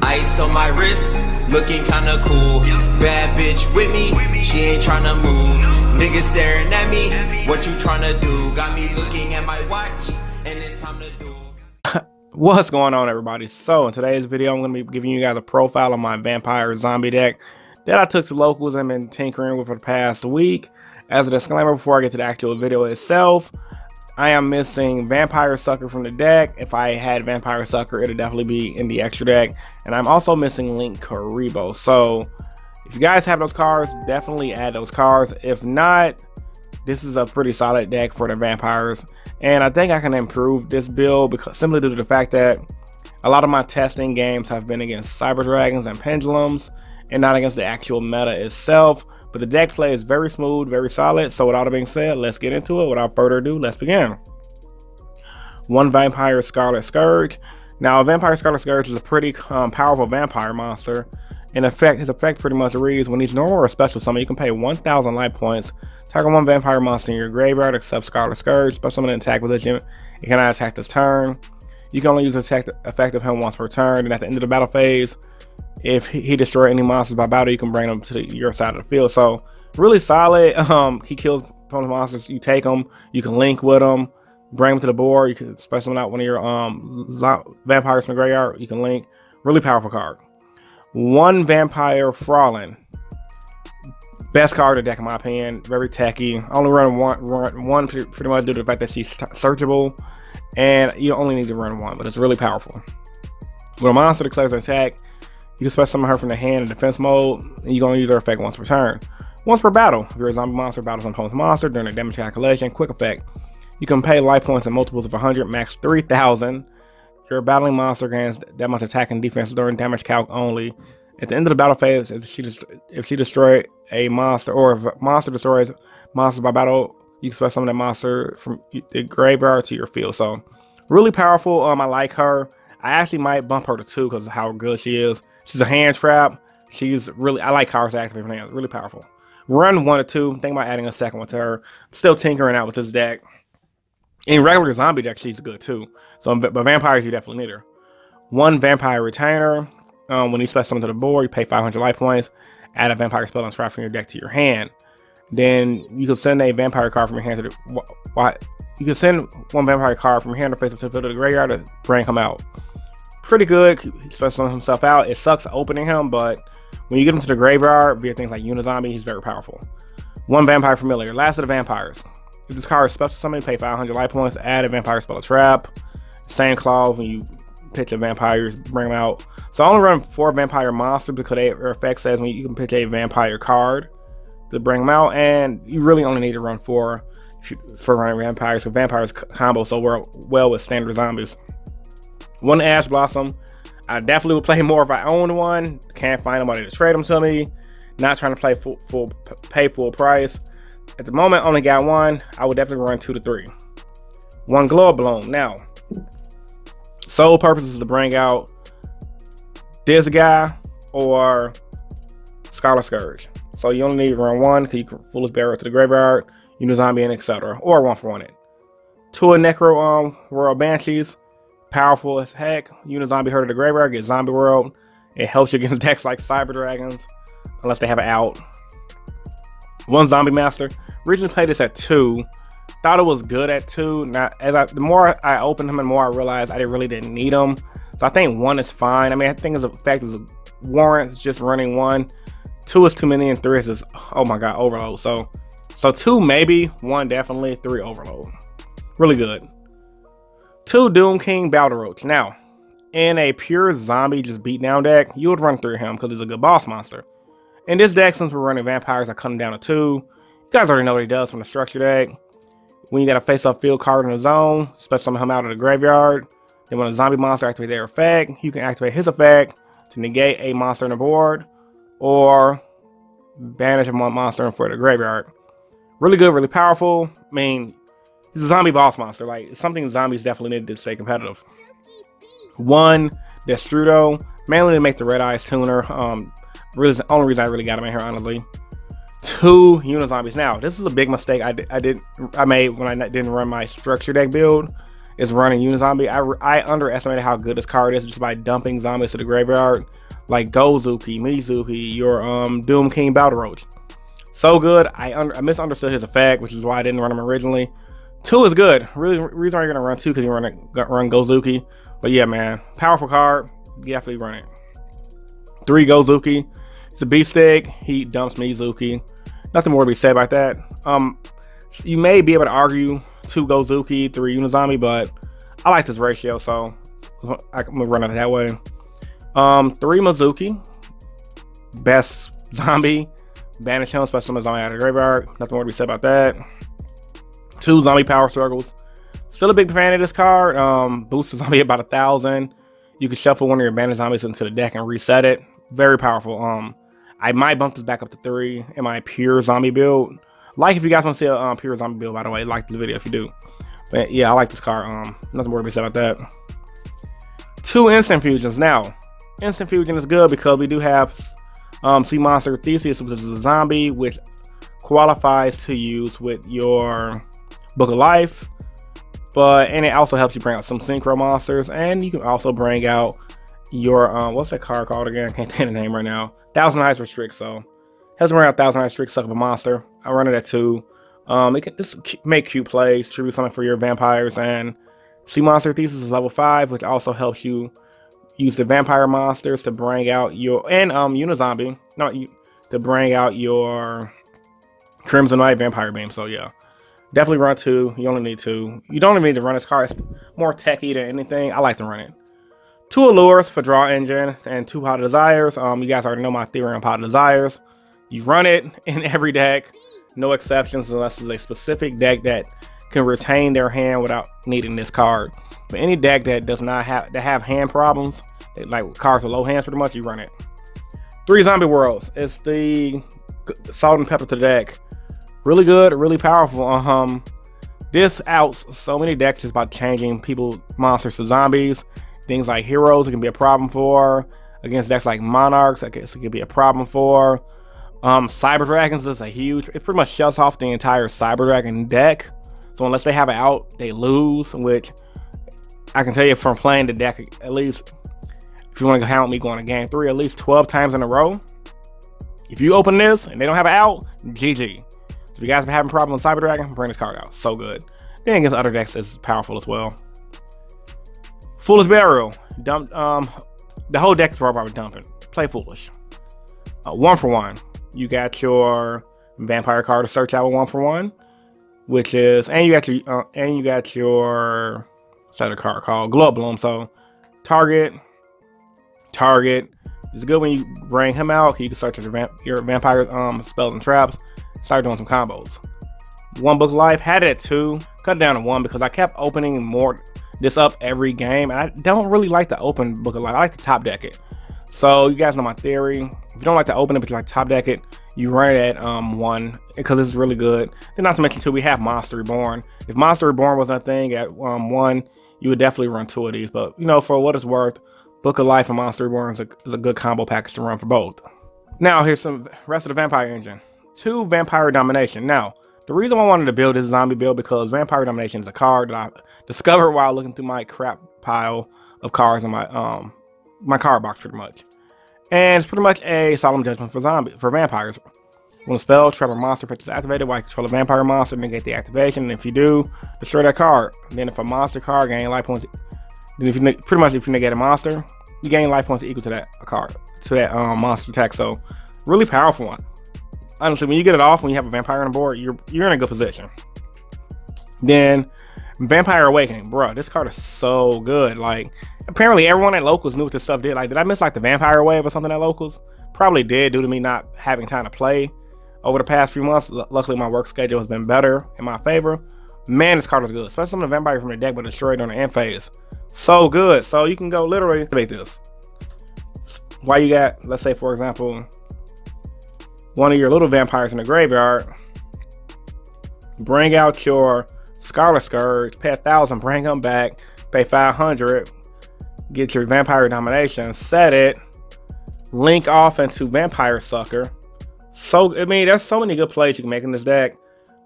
Ice on my wrist, looking kinda cool. Bad bitch with me, she ain't tryna move. Niggas staring at me, what you tryna do? Got me looking at my watch, and it's time to do. What's going on, everybody? So in today's video, I'm going to be giving you guys a profile of my vampire zombie deck that I took to locals and been tinkering with for the past week. As a disclaimer, before I get to the actual video itself, I am missing Vampire Sucker from the deck. If I had Vampire Sucker, it'd definitely be in the extra deck. And I'm also missing Linkuriboh. So if you guys have those cards, definitely add those cards. If not, this is a pretty solid deck for the vampires. And I think I can improve this build because simply due to the fact that a lot of my testing games have been against Cyber Dragons and Pendulums and not against the actual meta itself. But the deck play is very smooth, very solid. So with all that being said, let's get into it. Without further ado, let's begin. One Vampire Scarlet Scourge. Now, Vampire Scarlet Scourge is a pretty powerful vampire monster. In effect, his effect pretty much reads, when he's normal or special summon, you can pay 1,000 life points. Target one vampire monster in your graveyard except Scarlet Scourge. Special summon an attack position. It cannot attack this turn. You can only use the effect of him once per turn. And at the end of the battle phase, if he destroys any monsters by battle, you can bring them to your side of the field. So really solid. He kills opponent monsters. You take them. You can link with them. Bring them to the board. You can special summon out one of your vampires from the graveyard. You can link. Really powerful card. One Vampire Fraulein. Best card of the deck in my opinion. Very techy. Only run one pretty much due to the fact that she's searchable. And you only need to run one, but it's really powerful. When a monster declares an attack, you can special summon her from the hand in defense mode, and you're going to use her effect once per turn. Once per battle. If you're a zombie monster, battles an opponent's monster during a damage calculation. Quick effect. You can pay life points in multiples of 100, max 3,000. Your battling monster gains that much attack and defense during damage calc only. At the end of the battle phase, if she destroys a monster, or if a monster destroys monster by battle, you can special summon that monster from the graveyard to your field. So really powerful. I like her. I actually might bump her to 2 because of how good she is. She's a hand trap. She's really, I like cards to activate from hands. Really powerful. Run 1 or 2. Think about adding a second one to her. I'm still tinkering out with this deck. In regular zombie deck, she's good too. So, but vampires, you definitely need her. One Vampire Retainer. When you special summon to the board, you pay 500 life points. Add a vampire spell and strike from your deck to your hand. Then you can send a vampire card from your hand to the. You can send one vampire card from your hand or face up to the field of the graveyard to bring him out. Pretty good. He special summons himself out. It sucks opening him, but when you get him to the graveyard via things like Unizombie, he's very powerful. One Vampire Familiar. Last of the vampires. If this card is special summon, pay 500 life points. Add a vampire spell, a trap. Same clause when you pitch a vampire, bring them out. So I only run 4 vampire monsters because their effect says when you can pitch a vampire card to bring them out, and you really only need to run 4 for running vampires. So vampires combo so well with standard zombies. One Ash Blossom. I definitely would play more if I owned one. Can't find nobody to trade them to me. Not trying to play pay full price. At the moment, only got one. I would definitely run 2 to 3. One Glow Bloom. Now, sole purpose is to bring out this guy or Scarlet Scourge. So you only need to run 1 because you can Foolish Barrier to the graveyard, Unizombie, and etc. Or 1 for 1 it. 2 of Necro World Banshees. Powerful as heck. Unizombie Her to the graveyard, get Zombie World. It helps you against decks like Cyber Dragons, unless they have it out. One Zombie Master. Recently played this at 2. Thought it was good at 2. Now, the more I opened him, and the more I realized I really didn't need him. So I think 1 is fine. I mean, I think his effect is warrants just running 1. 2 is too many, and 3 is just, oh my god, overload. So 2 maybe, 1 definitely, 3 overload. Really good. 2 Doom King Balderoach. Now, in a pure zombie just beatdown deck, you would run 3 of him because he's a good boss monster. In this deck, since we're running vampires, I cut him down to 2. You guys already know what he does from the structure deck. When you got a face-up field card in the zone, special summon him out of the graveyard. Then when a zombie monster activates their effect, you can activate his effect to negate a monster on the board or banish a monster for the graveyard. Really good, really powerful. I mean, he's a zombie boss monster. Like, it's something zombies definitely need to stay competitive. 1 Destrudo, mainly to make the Red Eyes tuner. Really, the only reason I really got him in here, honestly. 2 Unizombies. Now, this is a big mistake I made when I didn't run my structure deck build. is running Unizombie. I underestimated how good this card is just by dumping zombies to the graveyard, like Gozuki, Mizuki, your Doom King Balderoach. So good. I misunderstood his effect, which is why I didn't run him originally. 2 is good. Really, reason why you're gonna run 2 because you run Gozuki. But yeah, man, powerful card. You definitely run it. 3 Gozuki. It's a beast stick. He dumps Mizuki. Nothing more to be said about that. You may be able to argue 2 Gozuki, 3 Unizombie, but I like this ratio, so I'm gonna run it that way. 3 Mizuki. Best zombie. Banish him, especially when zombie out of the graveyard. Nothing more to be said about that. 2 zombie power struggles. Still a big fan of this card. Boosts the zombie about 1,000. You can shuffle one of your banished zombies into the deck and reset it. Very powerful. I might bump this back up to 3 in my pure zombie build. Like if you guys want to see a pure zombie build, by the way, like the video if you do. But yeah, I like this card. Nothing more to be said about that. 2 instant fusions. Now, instant fusion is good because we do have Sea Monster Theseus, which is a zombie, which qualifies to use with your Book of Life. And it also helps you bring out some synchro monsters, and you can also bring out your what's that card called again? I can't think of the name right now. Thousand Eyes Restrict. So helps bring out Thousand Eyes Restrict, suck up a monster. I run it at 2. It can just make cute plays, tribute something for your vampires, and Sea Monster Thesis is level 5, which also helps you use the vampire monsters to bring out your Unizombie, to bring out your Crimson Knight Vampire Beam. So yeah. Definitely run 2. You only need 2. You don't even need to run this card. It's more techy than anything. I like to run it. 2 Allures for Draw Engine and 2 Pot of Desires. You guys already know my theory on Pot of Desires. You run it in every deck. No exceptions unless it's a specific deck that can retain their hand without needing this card. But any deck that does not have hand problems, like cards with low hands pretty much, you run it. 3 Zombie Worlds. It's the salt and pepper to the deck. Really good, really powerful. This outs so many decks just by changing monsters to zombies. Things like heroes, it can be a problem for. Against decks like monarchs, I guess it could be a problem for. Cyber Dragons is it pretty much shuts off the entire Cyber Dragon deck. So unless they have it out, they lose, which I can tell you from playing the deck, at least if you want to count me going to game 3 at least 12 times in a row. If you open this and they don't have it out, GG. If you guys been having problems with Cyber Dragon, bring this card out. So good. Then against other decks, it's powerful as well. Foolish Burial. Dump. The whole deck is raw by dumping. Play Foolish. 1 for 1. You got your vampire card to search out with 1 for 1, which is, and you got your set of card called Glow Bloom. So target. It's good when you bring him out. You can search your vampire spells and traps. Start doing some combos. 1 Book of Life, had it at 2, cut it down to 1 because I kept opening this up every game, and I don't really like to open Book of Life. I like to top deck it. So you guys know my theory. If you don't like to open it but you like to top deck it, you run it at 1 because this is really good. Then not to mention too, we have Monster Reborn. If Monster Reborn wasn't a thing at 1, you would definitely run 2 of these. But you know, for what it's worth, Book of Life and Monster Reborn is a good combo package to run for both. Now here's some rest of the Vampire Engine. 2 Vampire Domination. Now, the reason I wanted to build this zombie build because Vampire Domination is a card that I discovered while looking through my crap pile of cards in my card box pretty much. And it's pretty much a Solemn Judgment for vampires. When a spell, trap, or monster effect is activated, while you control a vampire monster, negate the activation. And if you do, destroy that card. Then if a monster card gain life points, then if you negate a monster, you gain life points equal to that monster attack. So really powerful one. Honestly, when you get it off, when you have a vampire on the board, you're in a good position. Then Vampire Awakening, bro, this card is so good. Like, apparently everyone at locals knew what this stuff did. Like, did I miss like the vampire wave or something at locals? Probably did, due to me not having time to play over the past few months. Luckily, my work schedule has been better in my favor. Man, this card is good, especially some of the vampires from the deck but destroyed on the end phase. So good. So you can go literally make this. Why you got, let's say for example, one of your little vampires in the graveyard, bring out your Scarlet Scourge, pay 1,000, bring them back, pay 500, get your Vampire Domination, set it, link off into Vampire Sucker. So, I mean, there's so many good plays you can make in this deck.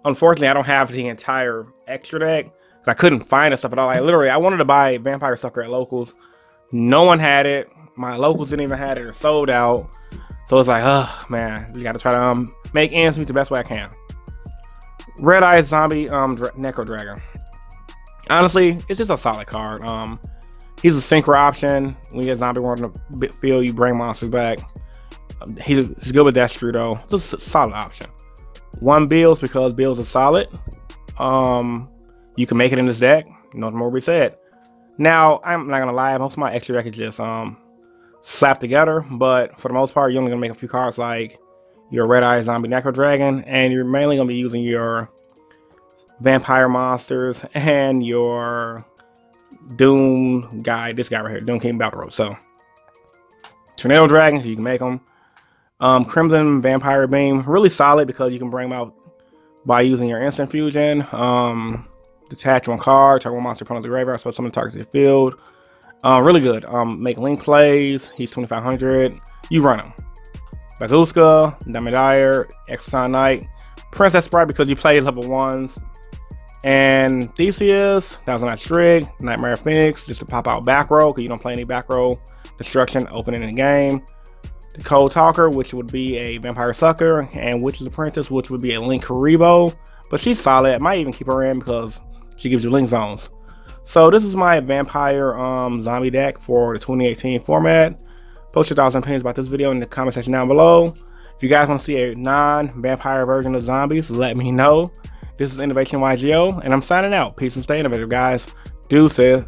Unfortunately, I don't have the entire extra deck, I couldn't find this stuff at all. Like literally, I wanted to buy Vampire Sucker at locals. No one had it. My locals didn't even have it. Or sold out. So it's like, oh man, you got to try to make ends meet the best way I can. Red Eye Zombie Necro Dragon. Honestly, it's just a solid card. He's a synchro option. When you get zombie world in the field, you bring monsters back. He's good with Destru though. It's a solid option. 1 Bills because Bills is solid. You can make it in this deck. Nothing more to be said. Now, I'm not gonna lie, most of my extra deck is just slapped together, but for the most part, you're only gonna make a few cards like your Red Eye Zombie Necro Dragon, and you're mainly gonna be using your vampire monsters and your Doom guy, this guy right here, Doom King Battle Rope. So Tornado Dragon, you can make them. Crimson Vampire Beam, really solid because you can bring them out by using your instant fusion. Detach 1 card, target 1 monster opponent to the graveyard, so summon targets the field. Really good. Make link plays. He's 2,500. You run him. Baguska, Damodire, Exxon Knight, Princess Sprite because you play level 1s. And Theseus, Thousand Night Strig, Nightmare Phoenix, just to pop out back row because you don't play any back row destruction opening in the game. The Cold Talker, which would be a Vampire Sucker, and Witch's Apprentice, which would be a Link Karibo. But she's solid. I might even keep her in because she gives you link zones. So this is my Vampire zombie deck for the 2018 format. Post your thoughts and opinions about this video in the comment section down below. If you guys want to see a non-vampire version of zombies, let me know. This is Innovation YGO, and I'm signing out. Peace and stay innovative, guys. Deuces.